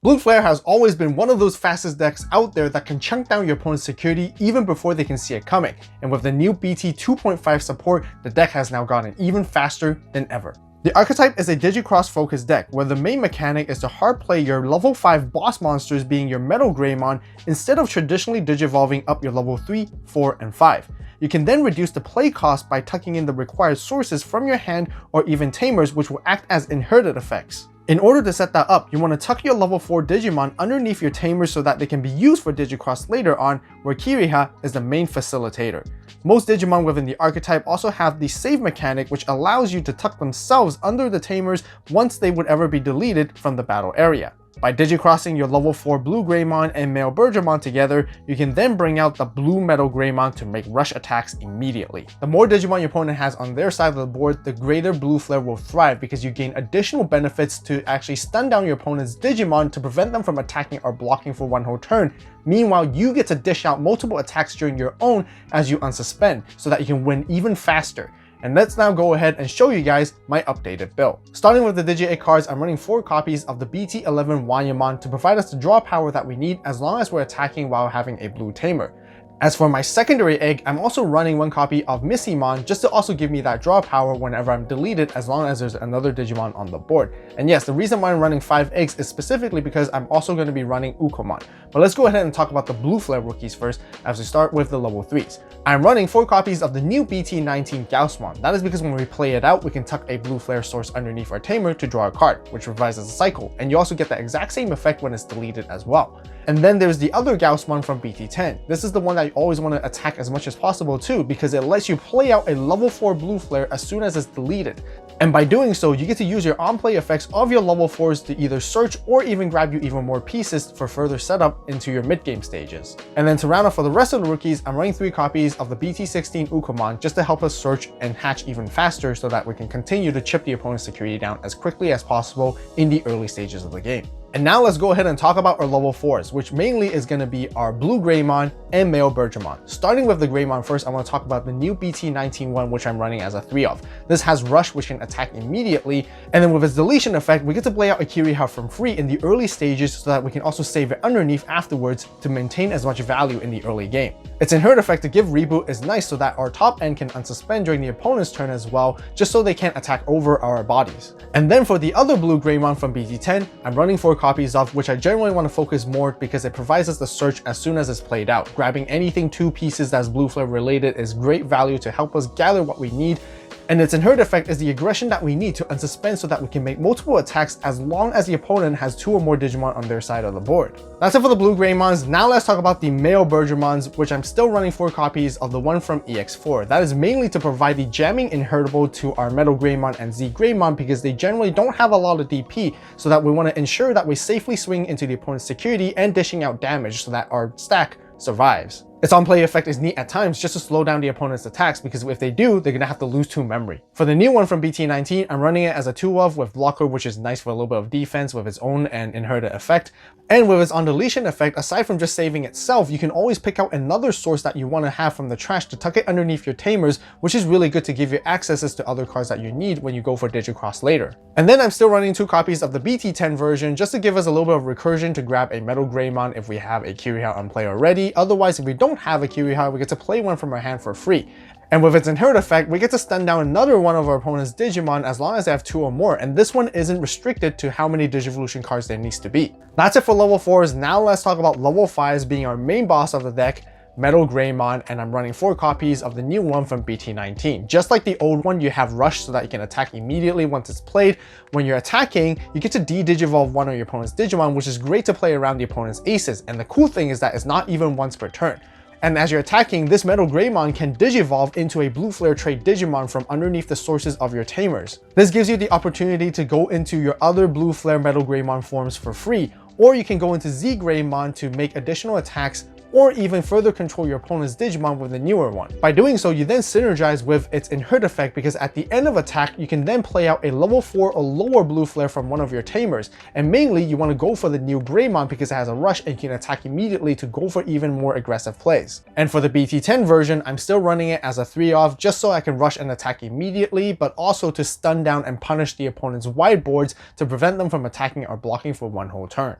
Blue Flare has always been one of those fastest decks out there that can chunk down your opponent's security even before they can see it coming, and with the new BT 2.5 support, the deck has now gotten even faster than ever. The Archetype is a Digicross focused deck where the main mechanic is to hard play your level 5 boss monsters being your metalgreymon instead of traditionally digivolving up your level 3, 4, and 5. You can then reduce the play cost by tucking in the required sources from your hand or even Tamers, which will act as inherited effects. In order to set that up, you want to tuck your level 4 Digimon underneath your Tamers so that they can be used for Digicross later on, where Kiriha is the main facilitator. Most Digimon within the Archetype also have the save mechanic, which allows you to tuck themselves under the Tamers once they would ever be deleted from the battle area. By digicrossing your level 4 blue Greymon and male Birdramon together, you can then bring out the blue metal Greymon to make rush attacks immediately. The more Digimon your opponent has on their side of the board, the greater Blue Flare will thrive because you gain additional benefits to actually stun down your opponent's Digimon to prevent them from attacking or blocking for one whole turn. Meanwhile, you get to dish out multiple attacks during your own as you unsuspend so that you can win even faster. And let's now go ahead and show you guys my updated build. Starting with the Digi-Egg cards, I'm running 4 copies of the BT11 Wanyamon to provide us the draw power that we need as long as we're attacking while having a blue Tamer. As for my secondary egg, I'm also running 1 copy of Missymon just to also give me that draw power whenever I'm deleted as long as there's another Digimon on the board. And yes, the reason why I'm running 5 eggs is specifically because I'm also going to be running Ukomon. But let's go ahead and talk about the Blue Flare rookies first as we start with the level 3s. I'm running 4 copies of the new BT19 Gaussmon. That is because when we play it out, we can tuck a Blue Flare source underneath our Tamer to draw a card, which revises the cycle, and you also get the exact same effect when it's deleted as well. And then there's the other Gaussmon from BT10. This is the one that you always want to attack as much as possible too, because it lets you play out a level 4 Blue Flare as soon as it's deleted. And by doing so, you get to use your on-play effects of your level 4s to either search or even grab you even more pieces for further setup into your mid-game stages. And then to round off for the rest of the rookies, I'm running 3 copies of the BT16 Ukomon just to help us search and hatch even faster so that we can continue to chip the opponent's security down as quickly as possible in the early stages of the game. And now let's go ahead and talk about our level 4s, which mainly is going to be our blue Greymon and male Birdramon. Starting with the Greymon first, I want to talk about the new BT19 one, which I'm running as a 3 of. This has Rush, which can attack immediately, and then with its deletion effect, we get to play out a Kiriha from free in the early stages so that we can also save it underneath afterwards to maintain as much value in the early game. Its inherent effect to give reboot is nice so that our top end can unsuspend during the opponent's turn as well, just so they can't attack over our bodies. And then for the other blue Greymon from BT10, I'm running 4 copies of, which I generally want to focus more because it provides us the search as soon as it's played out. Grabbing anything 2 pieces that's Blue Flare related is great value to help us gather what we need. And its inherent effect is the aggression that we need to unsuspend so that we can make multiple attacks as long as the opponent has 2 or more Digimon on their side of the board. That's it for the blue Greymons. Now let's talk about the male Birdramons, which I'm still running 4 copies of the one from EX4. That is mainly to provide the jamming inheritable to our Metal Greymon and Z Greymon because they generally don't have a lot of DP, so that we want to ensure that we safely swing into the opponent's security and dishing out damage so that our stack survives. Its on-play effect is neat at times just to slow down the opponent's attacks because if they do, they're gonna have to lose 2 memory. For the new one from BT19, I'm running it as a 2 of with blocker, which is nice for a little bit of defense with its own and inherited effect. And with its on-deletion effect, aside from just saving itself, you can always pick out another source that you want to have from the trash to tuck it underneath your Tamers, which is really good to give you accesses to other cards that you need when you go for Digicross later. And then I'm still running 2 copies of the BT10 version just to give us a little bit of recursion to grab a Metal Greymon if we have a Kiriha on play already. Otherwise, if we don't have a Kiriha, we get to play one from our hand for free. And with its inherent effect, we get to stun down another one of our opponent's Digimon as long as they have 2 or more, and this one isn't restricted to how many Digivolution cards there needs to be. That's it for level 4s. Now let's talk about level 5s being our main boss of the deck, Metal Greymon, and I'm running 4 copies of the new one from BT19. Just like the old one, you have Rush so that you can attack immediately once it's played. When you're attacking, you get to de-digivolve one of your opponent's Digimon, which is great to play around the opponent's aces, and the cool thing is that it's not even once per turn. And as you're attacking, this Metal Greymon can Digivolve into a Blue Flare trait Digimon from underneath the sources of your Tamers. This gives you the opportunity to go into your other Blue Flare Metal Greymon forms for free, or you can go into Z Greymon to make additional attacks or even further control your opponent's Digimon with the newer one. By doing so, you then synergize with its inherit effect because at the end of attack, you can then play out a level 4 or lower Blue Flare from one of your Tamers. And mainly, you want to go for the new Greymon because it has a rush and you can attack immediately to go for even more aggressive plays. And for the BT10 version, I'm still running it as a 3 of just so I can rush and attack immediately, but also to stun down and punish the opponent's wide boards to prevent them from attacking or blocking for one whole turn.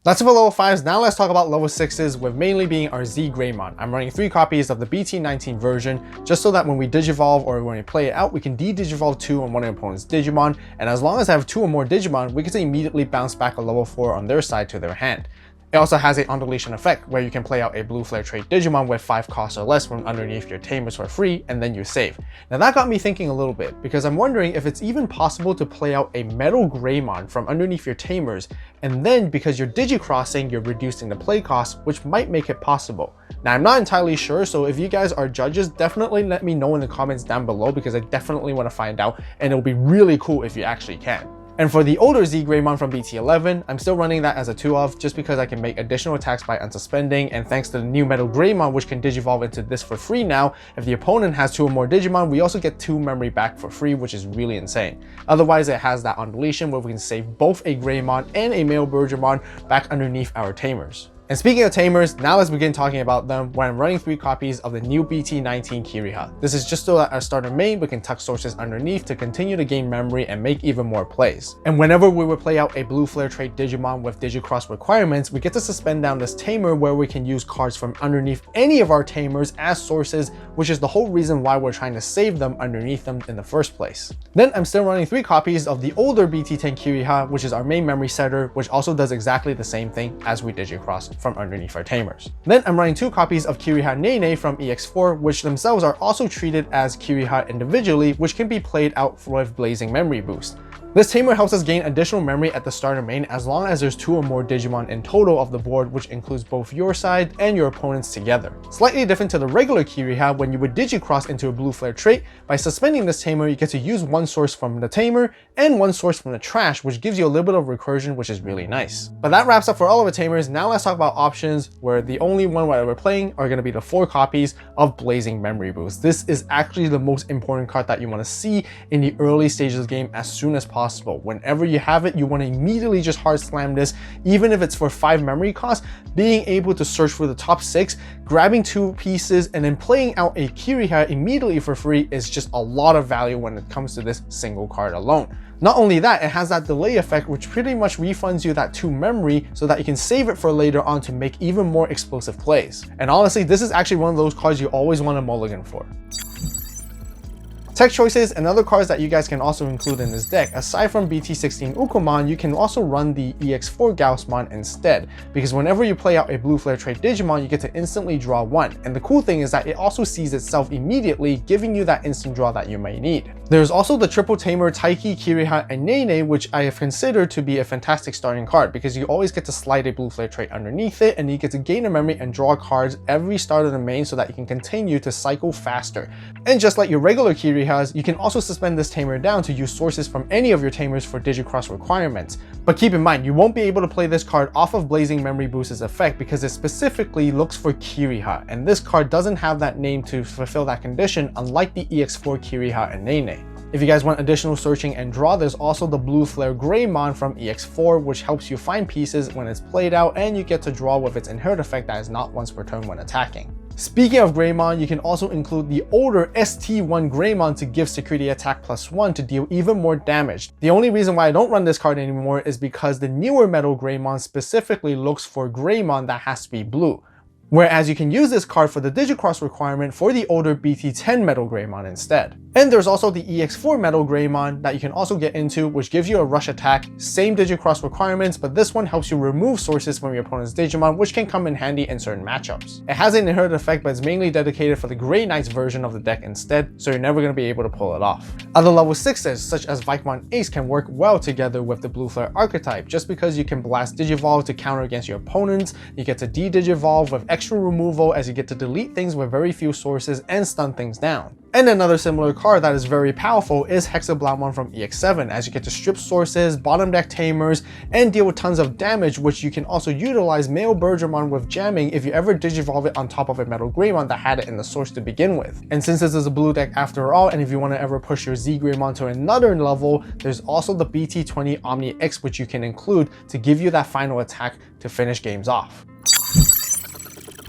That's it for level 5s. Now let's talk about level 6s, with mainly being our Z-Greymon. I'm running 3 copies of the BT19 version, just so that when we Digivolve or when we play it out, we can de-digivolve 2 on one of the opponent's Digimon, and as long as I have 2 or more Digimon, we can immediately bounce back a level 4 on their side to their hand. It also has an on-deletion effect, where you can play out a blue flare trait Digimon with 5 costs or less from underneath your Tamers for free, and then you save. Now that got me thinking a little bit, because I'm wondering if it's even possible to play out a metalgreymon from underneath your Tamers, and then because you're Digicrossing, you're reducing the play cost, which might make it possible. Now I'm not entirely sure, so if you guys are judges, definitely let me know in the comments down below, because I definitely want to find out, and it'll be really cool if you actually can. And for the older Z-Greymon from BT11, I'm still running that as a 2-of just because I can make additional attacks by unsuspending, and thanks to the new metalgreymon which can digivolve into this for free now, if the opponent has 2 or more Digimon, we also get 2 memory back for free, which is really insane. Otherwise, it has that on deletion where we can save both a Greymon and a male Bergermon back underneath our Tamers. And speaking of Tamers, now let's begin talking about them, where I'm running 3 copies of the new BT19 Kiriha. This is just so that our starter main we can tuck sources underneath to continue to gain memory and make even more plays. And whenever we would play out a blue flare trait Digimon with Digicross requirements, we get to suspend down this Tamer where we can use cards from underneath any of our Tamers as sources, which is the whole reason why we're trying to save them underneath them in the first place. Then I'm still running 3 copies of the older BT10 Kiriha, which is our main memory setter, which also does exactly the same thing as we Digicross from underneath our Tamers. Then I'm running 2 copies of Kiriha Nene from EX4, which themselves are also treated as Kiriha individually, which can be played out with Blazing Memory Boost. This Tamer helps us gain additional memory at the starter main as long as there's 2 or more Digimon in total of the board, which includes both your side and your opponents together. Slightly different to the regular Kiriha, when you would Digicross into a blue flare trait, by suspending this Tamer you get to use 1 source from the Tamer and 1 source from the trash, which gives you a little bit of recursion, which is really nice. But that wraps up for all of the Tamers. Now let's talk about options, where the only one that we're playing are going to be the 4 copies of Blazing Memory Boost. This is actually the most important card that you want to see in the early stages of the game as soon as possible. Whenever you have it, you want to immediately just hard slam this, even if it's for 5 memory costs. Being able to search for the top 6, grabbing 2 pieces, and then playing out a Kiriha immediately for free is just a lot of value when it comes to this single card alone. Not only that, it has that delay effect which pretty much refunds you that 2 memory so that you can save it for later on to make even more explosive plays. And honestly, this is actually one of those cards you always want to mulligan for. Tech choices and other cards that you guys can also include in this deck. Aside from BT16 Ukomon, you can also run the EX4 Gaussmon instead, because whenever you play out a blue flare trait Digimon, you get to instantly draw 1. And the cool thing is that it also sees itself immediately, giving you that instant draw that you may need. There's also the triple Tamer Taiki, Kiriha, and Nene, which I have considered to be a fantastic starting card, because you always get to slide a blue flare trait underneath it, and you get to gain a memory and draw cards every start of the main so that you can continue to cycle faster. And just like your regular Kiriha, you can also suspend this Tamer down to use sources from any of your Tamers for Digicross requirements. But keep in mind, you won't be able to play this card off of Blazing Memory Boost's effect because it specifically looks for Kiriha, and this card doesn't have that name to fulfill that condition, unlike the EX4 Kiriha and Nene. If you guys want additional searching and draw, there's also the Blue Flare Greymon from EX4, which helps you find pieces when it's played out, and you get to draw with its inherit effect that is not once per turn when attacking. Speaking of Greymon, you can also include the older ST1 Greymon to give security attack +1 to deal even more damage. The only reason why I don't run this card anymore is because the newer metalgreymon specifically looks for Greymon that has to be blue. Whereas you can use this card for the Digicross requirement for the older BT10 metalgreymon instead. And there's also the EX4 metalgreymon that you can also get into, which gives you a rush attack, same Digicross requirements, but this one helps you remove sources from your opponent's Digimon, which can come in handy in certain matchups. It has an inherited effect, but it's mainly dedicated for the Grey Knights version of the deck instead, so you're never going to be able to pull it off. Other level 6s, such as Vikemon Ace, can work well together with the Blue Flare archetype, just because you can blast Digivolve to counter against your opponents, you get to de-digivolve with extra removal as you get to delete things with very few sources and stun things down. And another similar card that is very powerful is Hexablaumon from EX7, as you get to strip sources, bottom deck Tamers, and deal with tons of damage, which you can also utilize male Bergermon with jamming if you ever Digivolve it on top of a metalgreymon that had it in the source to begin with. And since this is a blue deck after all, and if you want to ever push your Z-Greymon to another level, there's also the BT20 Omni-X, which you can include to give you that final attack to finish games off.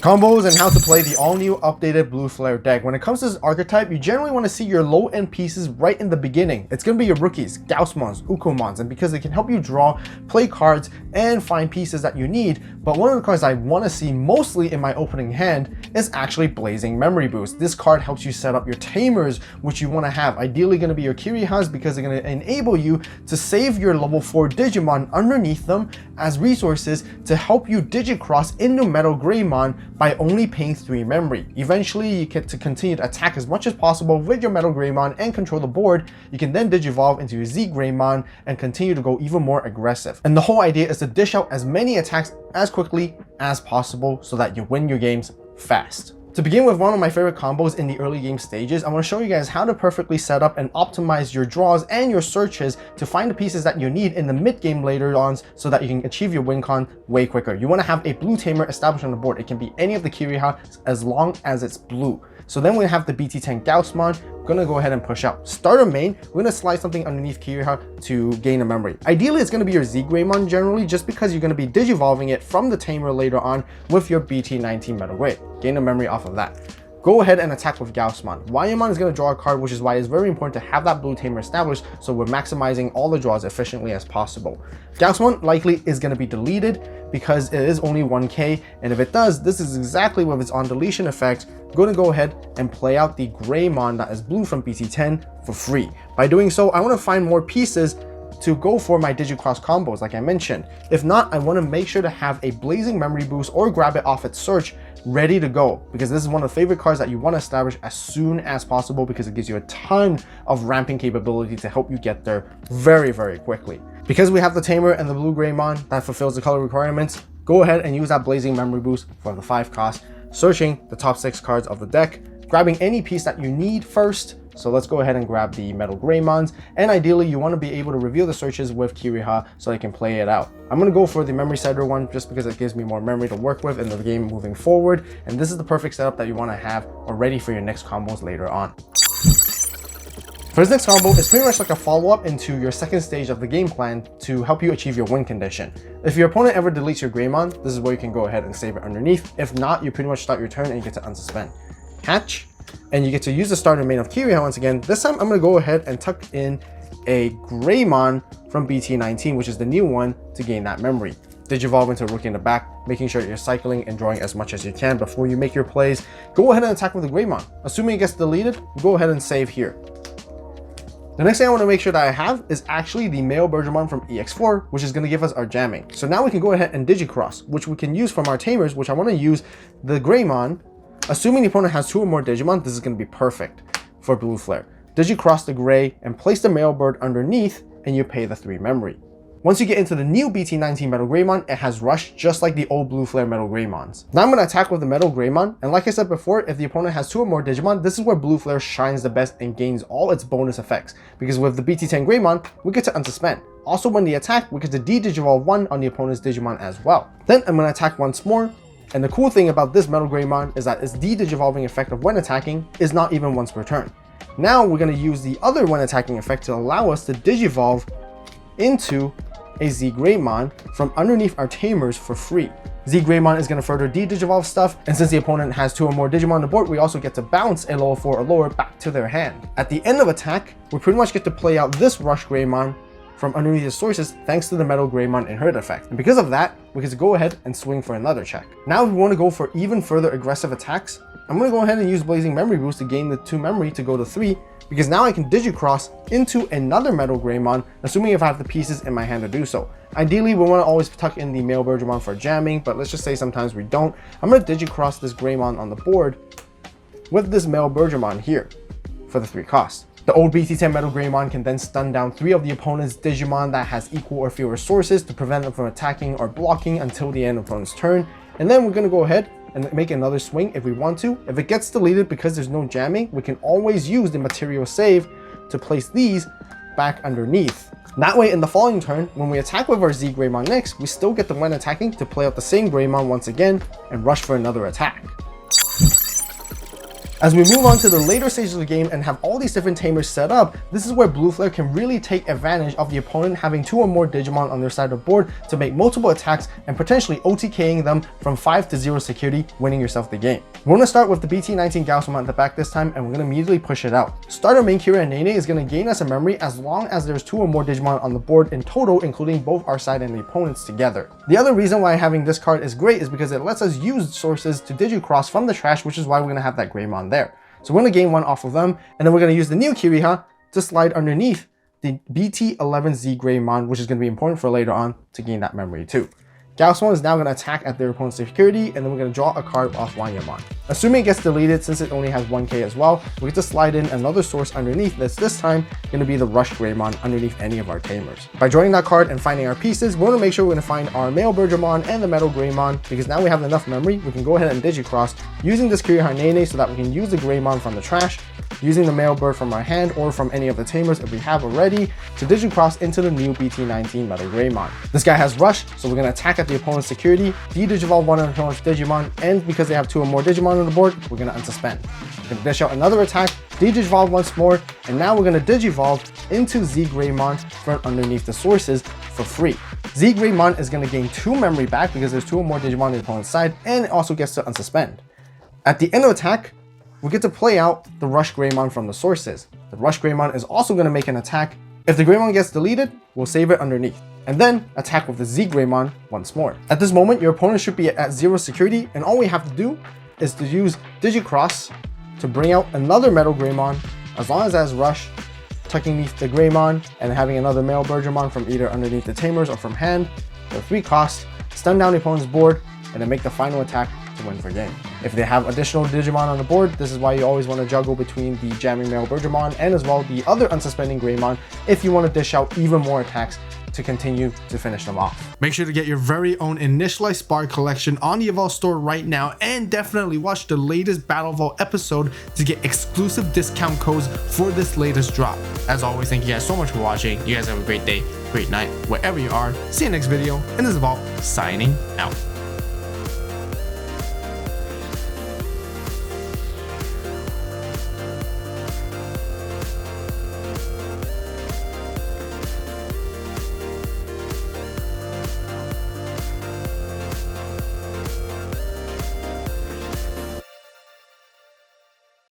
Combos and how to play the all-new updated Blue Flare deck. When it comes to this archetype, you generally want to see your low-end pieces right in the beginning. It's going to be your rookies, Gaussmons, Ukomons, and because it can help you draw, play cards, and find pieces that you need. But one of the cards I want to see mostly in my opening hand is actually Blazing Memory Boost. This card helps you set up your Tamers, which you want to have. Ideally going to be your Kirihas because they're going to enable you to save your level 4 Digimon underneath them as resources to help you Digicross into metalgreymon by only paying 3 memory. Eventually, you get to continue to attack as much as possible with your metalgreymon and control the board. You can then digivolve into your Z-Greymon and continue to go even more aggressive. And the whole idea is to dish out as many attacks as quickly as possible so that you win your games fast. To begin with one of my favorite combos in the early game stages, I want to show you guys how to perfectly set up and optimize your draws and your searches to find the pieces that you need in the mid game later on so that you can achieve your win con way quicker. You want to have a blue tamer established on the board. It can be any of the Kiriha as long as it's blue. So then we have the BT10 Gaussmon. We're gonna go ahead and push out. Starter main, we're gonna slide something underneath Kiriha to gain a memory. Ideally, it's gonna be your Z-Greymon generally, just because you're gonna be digivolving it from the tamer later on with your BT19 Metal Grey. Gain a memory off of that. Go ahead and attack with Gaussmon. Wayamon is going to draw a card, which is why it's very important to have that blue tamer established so we're maximizing all the draws efficiently as possible. Gaussmon likely is going to be deleted because it is only 1k, and if it does, this is exactly with its on deletion effect. I'm going to go ahead and play out the Greymon that is blue from BT10 for free. By doing so, I want to find more pieces to go for my Digicross combos like I mentioned. If not, I want to make sure to have a Blazing Memory Boost or grab it off its search ready to go, because this is one of the favorite cards that you want to establish as soon as possible because it gives you a ton of ramping capability to help you get there very, very quickly. Because we have the Tamer and the Blue Greymon that fulfills the color requirements, go ahead and use that Blazing Memory Boost for the 5 cost, searching the top 6 cards of the deck, grabbing any piece that you need first. So let's go ahead and grab the metalgreymons, and ideally you want to be able to reveal the searches with Kiriha so I can play it out. I'm going to go for the memory setter one just because it gives me more memory to work with in the game moving forward, and this is the perfect setup that you want to have already for your next combos later on. For this next combo, it's pretty much like a follow-up into your second stage of the game plan to help you achieve your win condition. If your opponent ever deletes your Greymon, this is where you can go ahead and save it underneath. If not, you pretty much start your turn and you get to unsuspend. Hatch, and you get to use the starter main of Kiriha once again. This time I'm going to go ahead and tuck in a Greymon from BT19, which is the new one, to gain that memory. Digivolve into Rookie in the back, making sure you're cycling and drawing as much as you can before you make your plays. Go ahead and attack with the Greymon. Assuming it gets deleted, go ahead and save here. The next thing I want to make sure that I have is actually the male Bergermon from EX4, which is going to give us our jamming. So now we can go ahead and Digicross, which we can use from our Tamers, which I want to use the Greymon. Assuming the opponent has 2 or more Digimon, this is going to be perfect for Blue Flare. Digicross the Grey and place the male bird underneath, and you pay the 3 memory. Once you get into the new BT19 Metal Greymon, it has Rush just like the old Blue Flare Metal Greymons. Now I'm going to attack with the Metal Greymon, and like I said before, if the opponent has 2 or more Digimon, this is where Blue Flare shines the best and gains all its bonus effects. Because with the BT10 Greymon, we get to unsuspend. Also when they attack, we get to de-digivolve 1 on the opponent's Digimon as well. Then I'm going to attack once more. And the cool thing about this Metal Greymon is that its de-digivolving effect of when attacking is not even once per turn. Now we're going to use the other when attacking effect to allow us to digivolve into a Z-Greymon from underneath our Tamers for free. Z-Greymon is going to further de-digivolve stuff, and since the opponent has 2 or more Digimon on the board, we also get to bounce a level 4 or lower back to their hand. At the end of attack, we pretty much get to play out this Rush Greymon from underneath the sources thanks to the Metal Greymon inherit effect. And because of that, we get to go ahead and swing for another check. Now if we want to go for even further aggressive attacks, I'm going to go ahead and use Blazing Memory Boost to gain the 2 memory to go to 3, because now I can Digicross into another Metal Greymon, assuming if I have the pieces in my hand to do so. Ideally, we want to always tuck in the male Bergermon for jamming, but let's just say sometimes we don't. I'm going to Digicross this Greymon on the board with this male Bergermon here for the 3 cost. The old BT10 Metal Greymon can then stun down 3 of the opponent's Digimon that has equal or fewer sources to prevent them from attacking or blocking until the end of the opponent's turn. And then we're going to go ahead and make another swing if we want to. If it gets deleted because there's no jamming, we can always use the material save to place these back underneath. That way, in the following turn, when we attack with our Z-Greymon next, we still get the when attacking to play out the same Greymon once again and rush for another attack. As we move on to the later stages of the game and have all these different tamers set up, this is where Blue Flare can really take advantage of the opponent having 2 or more Digimon on their side of the board to make multiple attacks and potentially OTKing them from 5 to 0 security, winning yourself the game. We're going to start with the BT19 Gaussmon at the back this time, and we're going to immediately push it out. Starter main Kira and Nene is going to gain us a memory as long as there's 2 or more Digimon on the board in total, including both our side and the opponent's together. The other reason why having this card is great is because it lets us use sources to Digicross from the trash, which is why we're going to have that Greymon there. So we're going to gain 1 off of them, and then we're going to use the new Kiriha to slide underneath the BT11Z Greymon, which is going to be important for later on to gain that memory too. Gaussmon is now going to attack at their opponent's security, and then we're going to draw a card off Wanyamon. Assuming it gets deleted, since it only has 1k as well, we get to slide in another source underneath that's this time going to be the Rush Greymon underneath any of our Tamers. By drawing that card and finding our pieces, we're going to make sure we're going to find our male Bergermon and the Metal Greymon, because now we have enough memory, we can go ahead and Digicross using this Kiriha Nene so that we can use the Greymon from the trash, using the male bird from our hand or from any of the Tamers if we have already, to Digicross into the new BT19 Metal Greymon. This guy has Rush, so we're going to attack at the opponent's security, de-digivolve one of the opponent's Digimon, and because they have 2 or more Digimon on the board, we're going to unsuspend. We're going to dish out another attack, de-digivolve once more, and now we're going to Digivolve into Z Greymon from underneath the sources for free. Z Greymon is going to gain 2 memory back because there's 2 or more Digimon on the opponent's side, and it also gets to unsuspend. At the end of the attack, we get to play out the Rush Greymon from the sources. The Rush Greymon is also going to make an attack. If the Greymon gets deleted, we'll save it underneath, and then attack with the Z Greymon once more. At this moment, your opponent should be at 0 security, and all we have to do is to use Digicross to bring out another Metal Greymon, as long as it has Rush, tucking underneath the Greymon, and having another male Bergermon from either underneath the Tamers or from hand, for 3 cost, stun down the opponent's board, and then make the final attack to win for game. If they have additional Digimon on the board, this is why you always want to juggle between the jamming male Bergermon and as well the other unsuspending Greymon if you want to dish out even more attacks to continue to finish them off. Make sure to get your very own Initialized Spark collection on the AVAULT store right now, and definitely watch the latest Battle Vault episode to get exclusive discount codes for this latest drop. As always, thank you guys so much for watching. You guys have a great day, great night, wherever you are. See you next video, and this is AVAULT signing out.